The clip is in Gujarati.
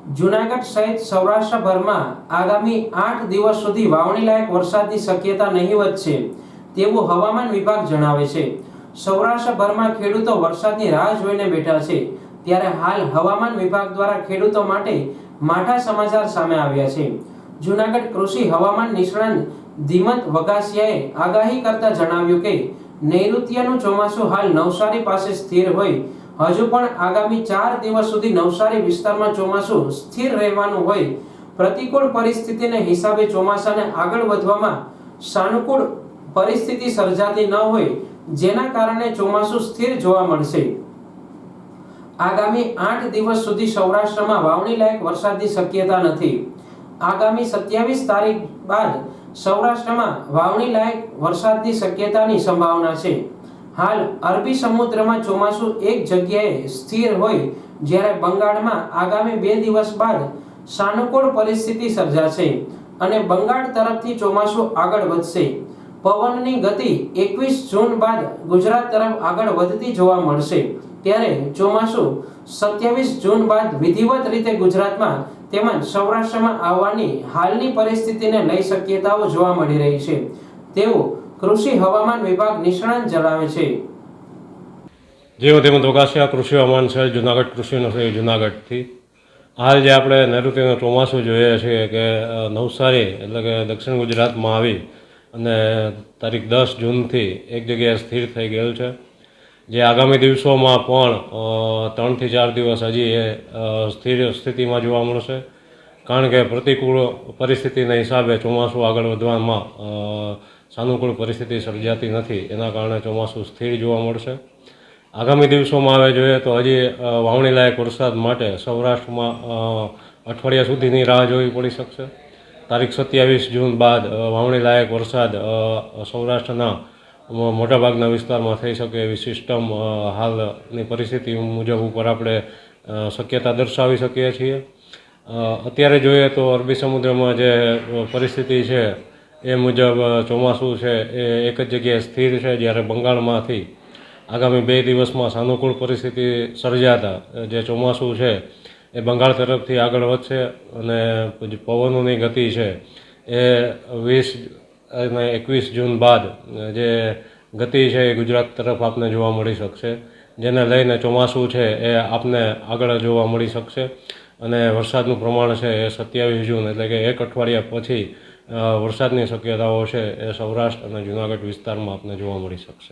જૂનાગઢ સહિત સૌરાષ્ટ્રભરમાં આગામી 8 દિવસ સુધી વાવણી લાયક વરસાદની શક્યતા નહીવત છે તેવું હવામાન વિભાગ જણાવે છે। સૌરાષ્ટ્રભરમાં ખેડૂતો વરસાદની રાહ જોઈને બેઠા છે, ત્યારે હાલ હવામાન વિભાગ દ્વારા ખેડૂતો માટે માઠા સમાચાર સામે આવ્યા છે। જૂનાગઢ કૃષિ હવામાન નિષ્ણાત ધીમંત વઘાસિયાએ આગાહી કરતા જણાવ્યું કે નૈઋત્યનું ચોમાસું હાલ નવસારી પાસે સ્થિર હોય હજુ પણ આગામી 4 દિવસ સુધી નવસારી વિસ્તારમાં ચોમાસું સ્થિર રહેવાનું હોય પ્રતિકૂળ પરિસ્થિતિને હિસાબે ચોમાસાને આગળ વધવામાં સાનુકૂળ પરિસ્થિતિ સર્જાતી ન હોય જેના કારણે ચોમાસું સ્થિર જોવા મળશે। આગામી 8 દિવસ સુધી સૌરાષ્ટ્રમાં વાવણી લાયક વરસાદની શક્યતા નથી। આગામી 27 તારીખ બાદ સૌરાષ્ટ્રમાં વાવણી લાયક વરસાદની શક્યતાની સંભાવના છે। હાલ અરબી સમુદ્રમાં ચોમાસું એક જગ્યાએ સ્થિર હોય જ્યારે બંગાળમાં આગામી 2 દિવસ બાદ સાનુકૂળ પરિસ્થિતિ સર્જાશે અને બંગાળ તરફથી ચોમાસું આગળ વધશે। પવનની ગતિ 21 જૂન બાદ ગુજરાત તરફ આગળ વધતી જોવા મળશે, ત્યારે ચોમાસું 27 જૂન બાદ વિધિવત રીતે ગુજરાતમાં તેમજ સૌરાષ્ટ્રમાં આવવાની હાલની પરિસ્થિતિને લઈ શક્યતાઓ જોવા મળી રહી છે તેવું કૃષિ હવામાન વિભાગ નિષ્ણાત જણાવે છે। જેઓ ધીમંત વઘાસિયા કૃષિ હવામાન છે જૂનાગઢ કૃષિ નર્સરી જૂનાગઢથી। હાલ જે આપણે નૈઋત્યનું ચોમાસું જોઈએ છીએ કે નવસારી એટલે કે દક્ષિણ ગુજરાતમાં આવી અને તારીખ 10 જૂનથી એક જગ્યાએ સ્થિર થઈ ગયેલ છે, જે આગામી દિવસોમાં પણ 3 થી 4 દિવસ હજી એ સ્થિર સ્થિતિમાં જોવા મળશે, કારણ કે પ્રતિકૂળ પરિસ્થિતિના હિસાબે ચોમાસું આગળ વધવામાં સાનુકૂળ પરિસ્થિતિ સર્જાતી નથી, એના કારણે ચોમાસું સ્થિર જોવા મળશે। આગામી દિવસોમાં હવે જોઈએ તો હજી વાવણી લાયક વરસાદ માટે સૌરાષ્ટ્રમાં અઠવાડિયા સુધીની રાહ જોવી પડી શકશે। તારીખ 27 જૂન બાદ વાવણી લાયક વરસાદ સૌરાષ્ટ્રના મોટાભાગના વિસ્તારમાં થઈ શકે એવી સિસ્ટમ હાલની પરિસ્થિતિ મુજબ ઉપર આપણે શક્યતા દર્શાવી શકીએ છીએ। અત્યારે જોઈએ તો અરબી સમુદ્રમાં જે પરિસ્થિતિ છે એ મુજબ ચોમાસું છે એ એક જ જગ્યાએ સ્થિર છે, જ્યારે બંગાળમાંથી આગામી 2 દિવસમાં સાનુકૂળ પરિસ્થિતિ સર્જાતા જે ચોમાસું છે એ બંગાળ તરફથી આગળ વધશે અને પવનોની ગતિ છે એ 20 અને 21 જૂન બાદ જે ગતિ છે એ ગુજરાત તરફ આપને જોવા મળી શકશે, જેને લઈને ચોમાસું છે એ આપને આગળ જોવા મળી શકશે અને વરસાદનું પ્રમાણ છે એ 27 જૂન એટલે કે એક અઠવાડિયા પછી વરસાદની શક્યતાઓ છે એ સૌરાષ્ટ્ર અને જૂનાગઢ વિસ્તારમાં આપને જોવા મળી શકશે।